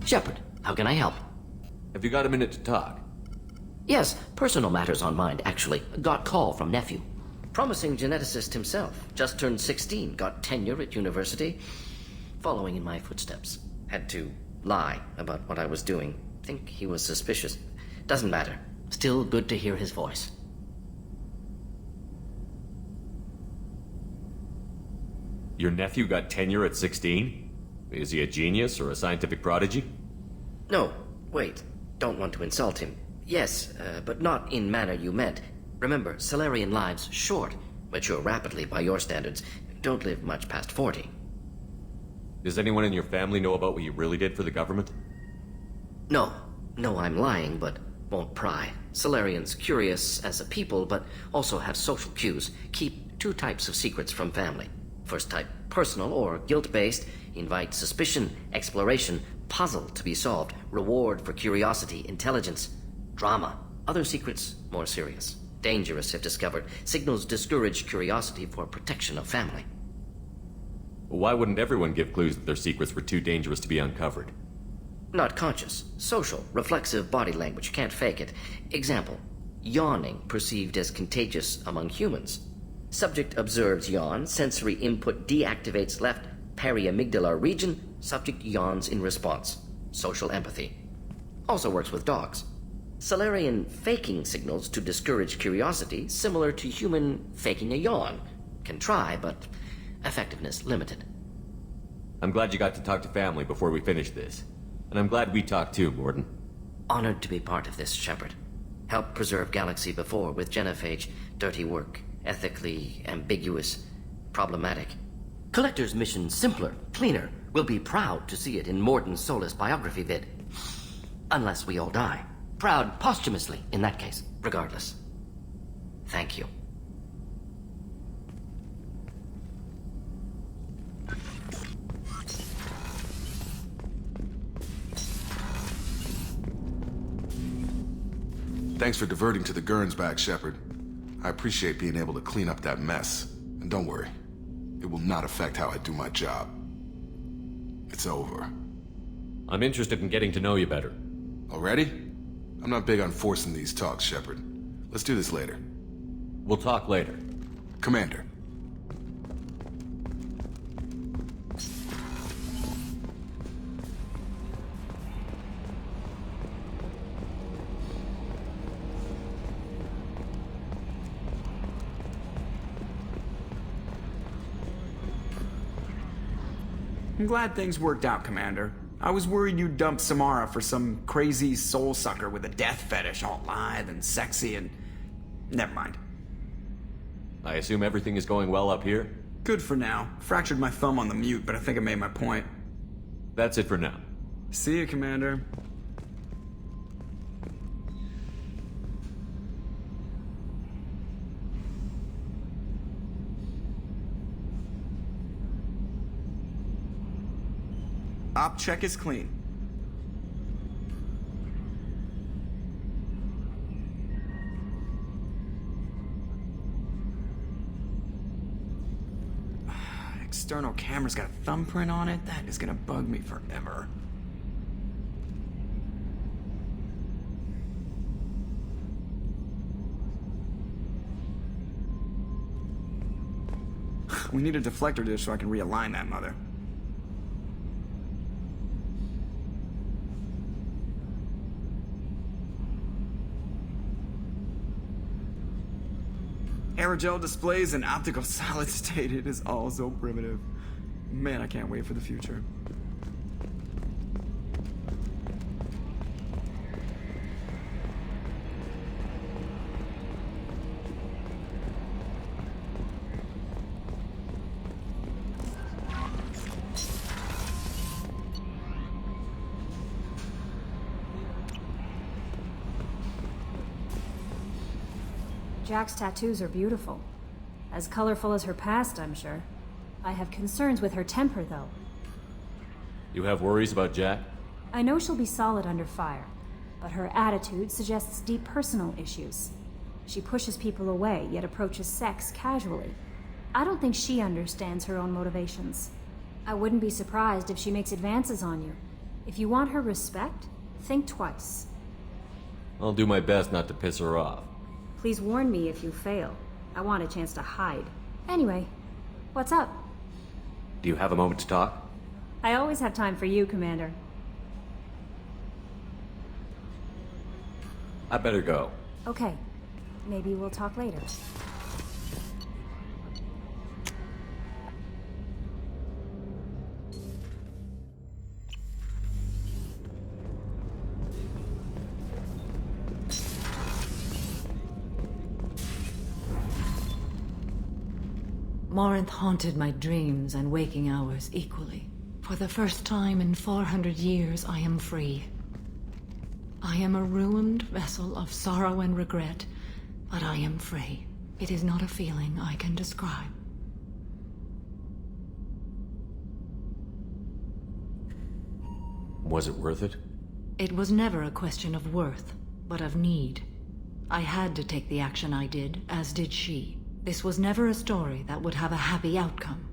Shepard, how can I help? Have you got a minute to talk? Yes, personal matters on mind, actually. Got call from nephew. Promising geneticist himself. Just turned 16, got tenure at university. Following in my footsteps. Had to lie about what I was doing. Think he was suspicious. Doesn't matter. Still good to hear his voice. Your nephew got tenure at 16? Is he a genius or a scientific prodigy? No, wait. Don't want to insult him. Yes, but not in manner you meant. Remember, Salarian lives short. Mature rapidly by your standards. Don't live much past 40. Does anyone in your family know about what you really did for the government? No. No, I'm lying, but won't pry. Salarians curious as a people, but also have social cues. Keep two types of secrets from family. First type, personal or guilt-based. Invite suspicion, exploration, puzzle to be solved. Reward for curiosity, intelligence. Drama. Other secrets, more serious. Dangerous if discovered. Signals discourage curiosity for protection of family. Why wouldn't everyone give clues that their secrets were too dangerous to be uncovered? Not conscious. Social. Reflexive body language. Can't fake it. Example. Yawning perceived as contagious among humans. Subject observes yawn. Sensory input deactivates left periamygdalar region. Subject yawns in response. Social empathy. Also works with dogs. Salarian faking signals to discourage curiosity, similar to human faking a yawn. Can try, but effectiveness limited. I'm glad you got to talk to family before we finish this. And I'm glad we talked too, Mordin. Honored to be part of this, Shepard. Helped preserve Galaxy before with Genophage. Dirty work. Ethically ambiguous. Problematic. Collector's mission simpler, cleaner. We'll be proud to see it in Mordin Solus biography vid. Unless we all die. Proud posthumously, in that case, regardless. Thank you. Thanks for diverting to the Gernsback, Shepard. I appreciate being able to clean up that mess. And don't worry, it will not affect how I do my job. It's over. I'm interested in getting to know you better. Already? I'm not big on forcing these talks, Shepard. Let's do this later. We'll talk later. Commander. I'm glad things worked out, Commander. I was worried you'd dump Samara for some crazy soul sucker with a death fetish, all lithe and sexy and... Never mind. I assume everything is going well up here? Good for now. Fractured my thumb on the mute, but I think I made my point. That's it for now. See you, Commander. Op check is clean. External camera's got a thumbprint on it? That is gonna bug me forever. We need a deflector dish so I can realign that mother. Aerogel displays in optical solid state. It is all so primitive. Man, I can't wait for the future. Jack's tattoos are beautiful. As colorful as her past, I'm sure. I have concerns with her temper, though. You have worries about Jack? I know she'll be solid under fire, but her attitude suggests deep personal issues. She pushes people away, yet approaches sex casually. I don't think she understands her own motivations. I wouldn't be surprised if she makes advances on you. If you want her respect, think twice. I'll do my best not to piss her off. Please warn me if you fail. I want a chance to hide. Anyway, what's up? Do you have a moment to talk? I always have time for you, Commander. I better go. Okay. Maybe we'll talk later. Morinth haunted my dreams and waking hours equally. For the first time in 400 years, I am free. I am a ruined vessel of sorrow and regret, but I am free. It is not a feeling I can describe. Was it worth it? It was never a question of worth, but of need. I had to take the action I did, as did she. This was never a story that would have a happy outcome.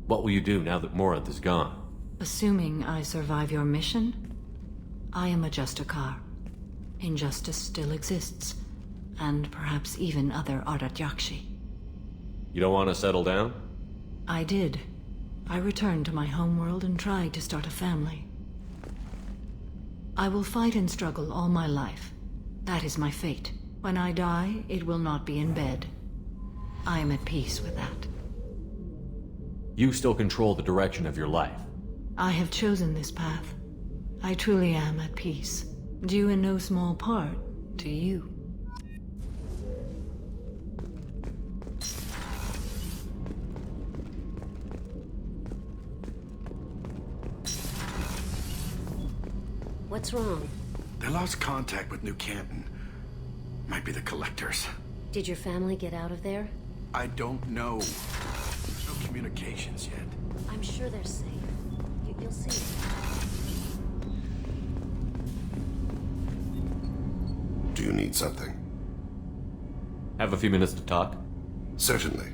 What will you do now that Morinth is gone? Assuming I survive your mission, I am a Justicar. Injustice still exists, and perhaps even other Ardat-Yakshi. You don't want to settle down? I did. I returned to my homeworld and tried to start a family. I will fight and struggle all my life. That is my fate. When I die, it will not be in bed. I am at peace with that. You still control the direction of your life. I have chosen this path. I truly am at peace, due in no small part to you. What's wrong? They lost contact with New Canton. Might be the Collectors. Did your family get out of there? I don't know. There's no communications yet. I'm sure they're safe. You'll see. Do you need something? Have a few minutes to talk? Certainly.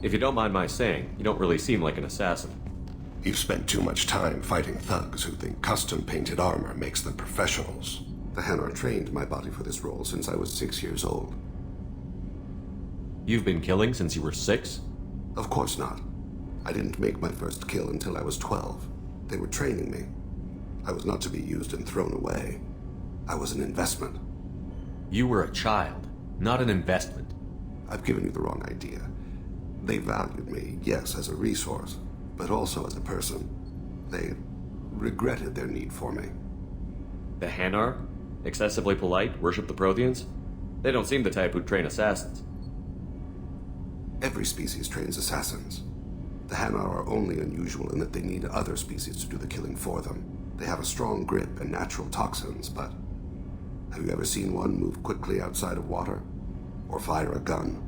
If you don't mind my saying, you don't really seem like an assassin. You've spent too much time fighting thugs who think custom-painted armor makes them professionals. The Hanar trained my body for this role since I was 6 years old. You've been killing since you were 6? Of course not. I didn't make my first kill until I was 12. They were training me. I was not to be used and thrown away. I was an investment. You were a child, not an investment. I've given you the wrong idea. They valued me, yes, as a resource, but also as a person. They regretted their need for me. The Hanar? Excessively polite, worship the Protheans? They don't seem the type who'd train assassins. Every species trains assassins. The Hanar are only unusual in that they need other species to do the killing for them. They have a strong grip and natural toxins, but have you ever seen one move quickly outside of water? Or fire a gun?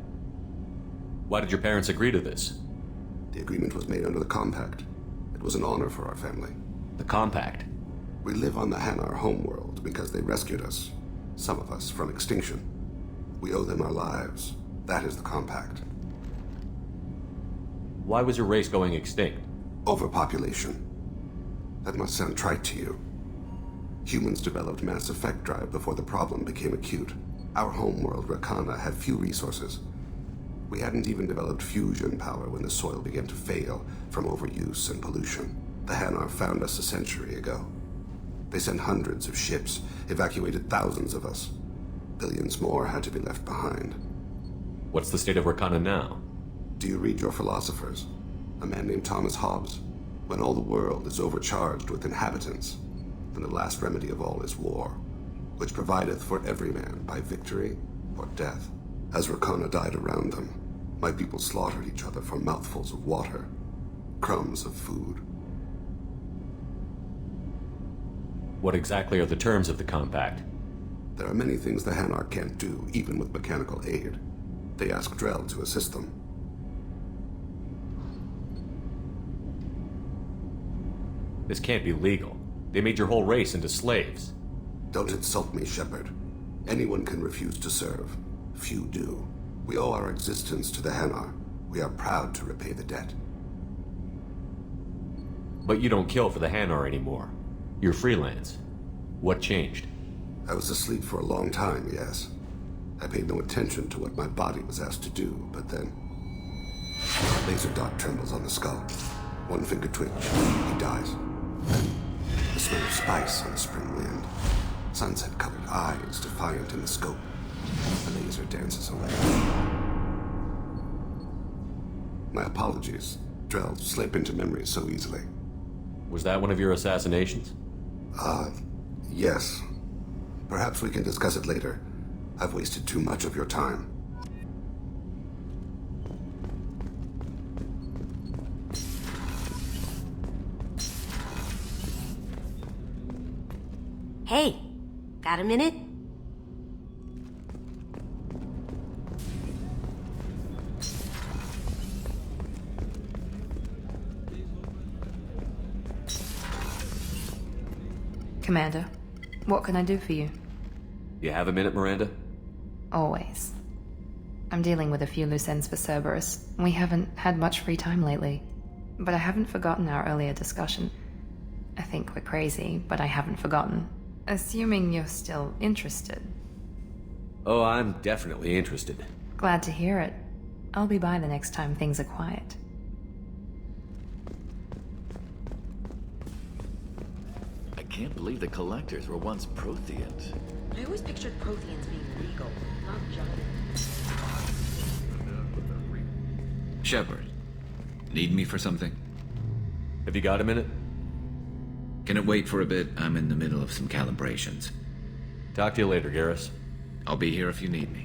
Why did your parents agree to this? The agreement was made under the Compact. It was an honor for our family. The Compact? We live on the Hanar homeworld because they rescued us, some of us, from extinction. We owe them our lives. That is the Compact. Why was your race going extinct? Overpopulation. That must sound trite to you. Humans developed mass effect drive before the problem became acute. Our homeworld, Rakana, had few resources. We hadn't even developed fusion power when the soil began to fail from overuse and pollution. The Hanar found us a century ago. They sent hundreds of ships, evacuated thousands of us. Billions more had to be left behind. What's the state of Rakana now? Do you read your philosophers? A man named Thomas Hobbes. When all the world is overcharged with inhabitants, then the last remedy of all is war, which provideth for every man by victory or death. As Rakana died around them, my people slaughtered each other for mouthfuls of water, crumbs of food. What exactly are the terms of the Compact? There are many things the Hanar can't do, even with mechanical aid. They ask Drell to assist them. This can't be legal. They made your whole race into slaves. Don't insult me, Shepard. Anyone can refuse to serve. Few do. We owe our existence to the Hanar. We are proud to repay the debt. But you don't kill for the Hanar anymore. You're freelance. What changed? I was asleep for a long time, yes. I paid no attention to what my body was asked to do, but then... a laser dot trembles on the skull. One finger twitch. He dies. Then, the smell of spice on the spring wind. Sunset-colored eyes defiant in the scope. The laser dances away. My apologies. Drells slip into memory so easily. Was that one of your assassinations? Yes. Perhaps we can discuss it later. I've wasted too much of your time. Hey, got a minute? Commander, what can I do for you? You have a minute, Miranda? Always. I'm dealing with a few loose ends for Cerberus. We haven't had much free time lately. But I haven't forgotten our earlier discussion. I think we're crazy, but I haven't forgotten. Assuming you're still interested. Oh, I'm definitely interested. Glad to hear it. I'll be by the next time things are quiet. I can't believe the Collectors were once Protheans. I always pictured Protheans being regal, not giant. Shepard, need me for something? Have you got a minute? Can it wait for a bit? I'm in the middle of some calibrations. Talk to you later, Garrus. I'll be here if you need me.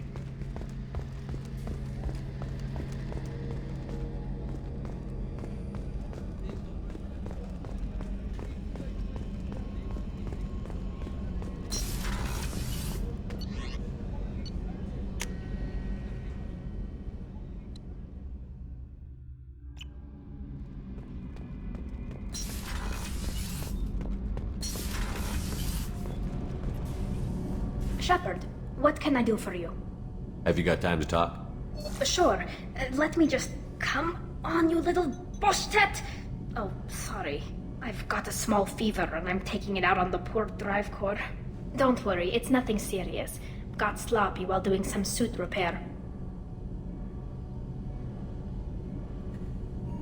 Shepard, what can I do for you? Have you got time to talk? Sure. Let me just... Come on, you little boshtet! Oh, sorry. I've got a small fever and I'm taking it out on the poor drive core. Don't worry, it's nothing serious. Got sloppy while doing some suit repair.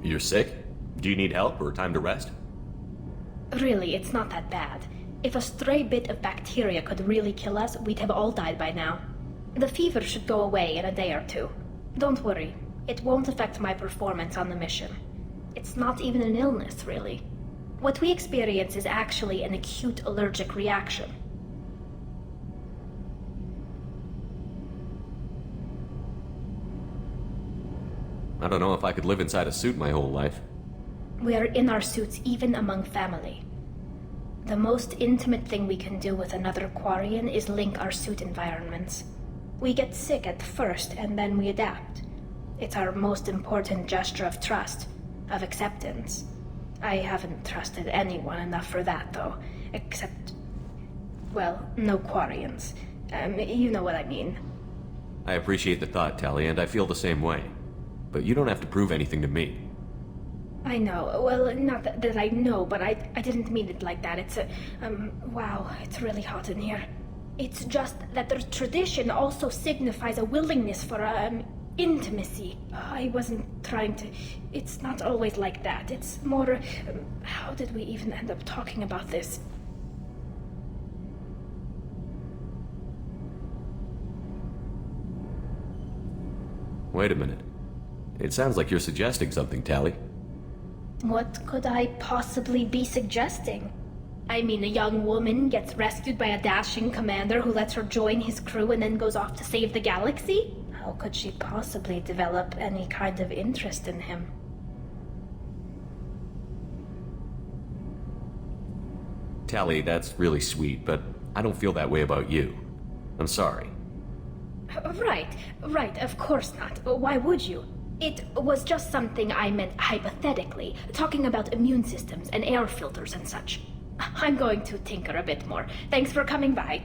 You're sick? Do you need help or time to rest? Really, it's not that bad. If a stray bit of bacteria could really kill us, we'd have all died by now. The fever should go away in a day or two. Don't worry, it won't affect my performance on the mission. It's not even an illness, really. What we experience is actually an acute allergic reaction. I don't know if I could live inside a suit my whole life. We are in our suits even among family. The most intimate thing we can do with another Quarian is link our suit environments. We get sick at first, and then we adapt. It's our most important gesture of trust, of acceptance. I haven't trusted anyone enough for that, though. Except... well, no Quarians. You know what I mean. I appreciate the thought, Tali, and I feel the same way. But you don't have to prove anything to me. I know. Well, not that I know, but I didn't mean it like that. It's wow, it's really hot in here. It's just that the tradition also signifies a willingness for, intimacy. I wasn't trying to... It's not always like that. It's more... how did we even end up talking about this? Wait a minute. It sounds like you're suggesting something, Tali. What could I possibly be suggesting? I mean, a young woman gets rescued by a dashing commander who lets her join his crew and then goes off to save the galaxy? How could she possibly develop any kind of interest in him? Tali, that's really sweet, but I don't feel that way about you. I'm sorry. Right, of course not. Why would you? It was just something I meant hypothetically, talking about immune systems and air filters and such. I'm going to tinker a bit more. Thanks for coming by.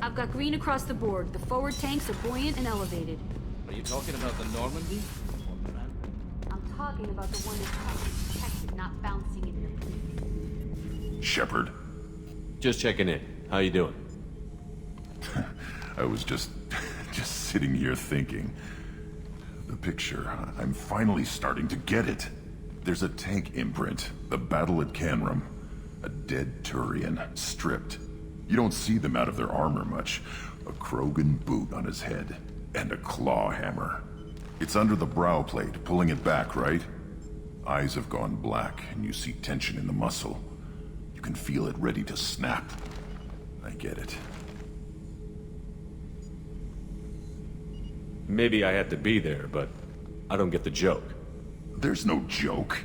I've got green across the board. The forward tanks are buoyant and elevated. Are you talking about the Normandy? I'm talking about the one that's probably protected, not bouncing in the breeze. Shepard. Just checking in. How you doing? I was just sitting here thinking. The picture, I'm finally starting to get it. There's a tank imprint, the battle at Canram. A dead Turian, stripped. You don't see them out of their armor much. A Krogan boot on his head, and a claw hammer. It's under the brow plate, pulling it back, right? Eyes have gone black, and you see tension in the muscle. You can feel it ready to snap. I get it. Maybe I had to be there, but I don't get the joke. There's no joke.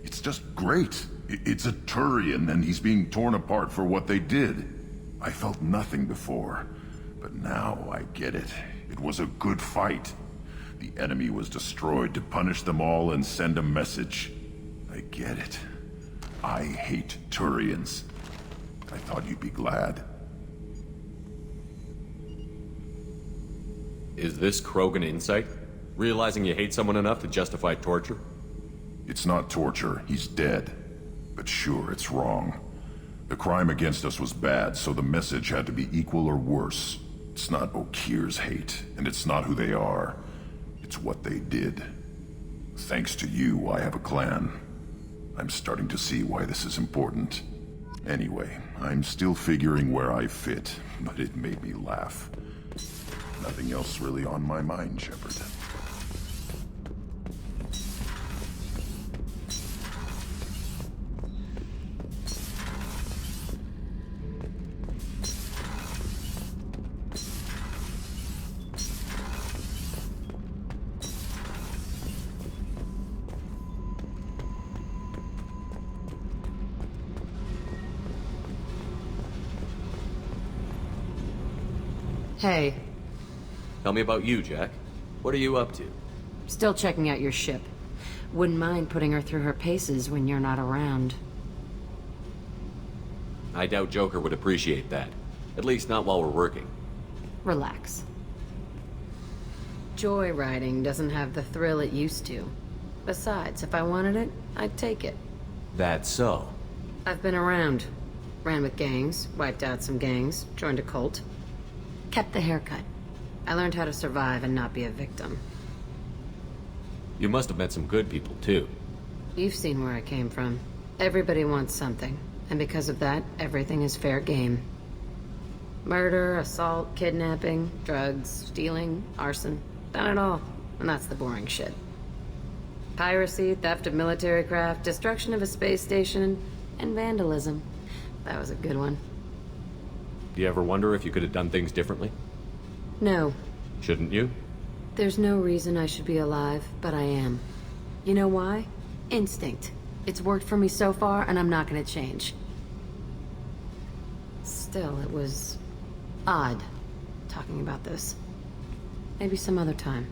It's just great. It's a Turian, and he's being torn apart for what they did. I felt nothing before, but now I get it. It was a good fight. The enemy was destroyed to punish them all and send a message. I get it. I hate Turians. I thought you'd be glad. Is this Krogan insight? Realizing you hate someone enough to justify torture? It's not torture. He's dead. But sure, it's wrong. The crime against us was bad, so the message had to be equal or worse. It's not Okeer's hate, and it's not who they are. It's what they did. Thanks to you, I have a clan. I'm starting to see why this is important. Anyway, I'm still figuring where I fit, but it made me laugh. Nothing else really on my mind, Shepard. Hey. Tell me about you, Jack. What are you up to? Still checking out your ship. Wouldn't mind putting her through her paces when you're not around. I doubt Joker would appreciate that. At least not while we're working. Relax. Joyriding doesn't have the thrill it used to. Besides, if I wanted it, I'd take it. That's so. I've been around. Ran with gangs, wiped out some gangs, joined a cult. Kept the haircut. I learned how to survive and not be a victim. You must have met some good people, too. You've seen where I came from. Everybody wants something, and because of that, everything is fair game. Murder, assault, kidnapping, drugs, stealing, arson. Done it all, and that's the boring shit. Piracy, theft of military craft, destruction of a space station, and vandalism. That was a good one. Do you ever wonder if you could have done things differently? No. Shouldn't you? There's no reason I should be alive, but I am. You know why? Instinct. It's worked for me so far, and I'm not gonna change. Still, it was odd talking about this. Maybe some other time.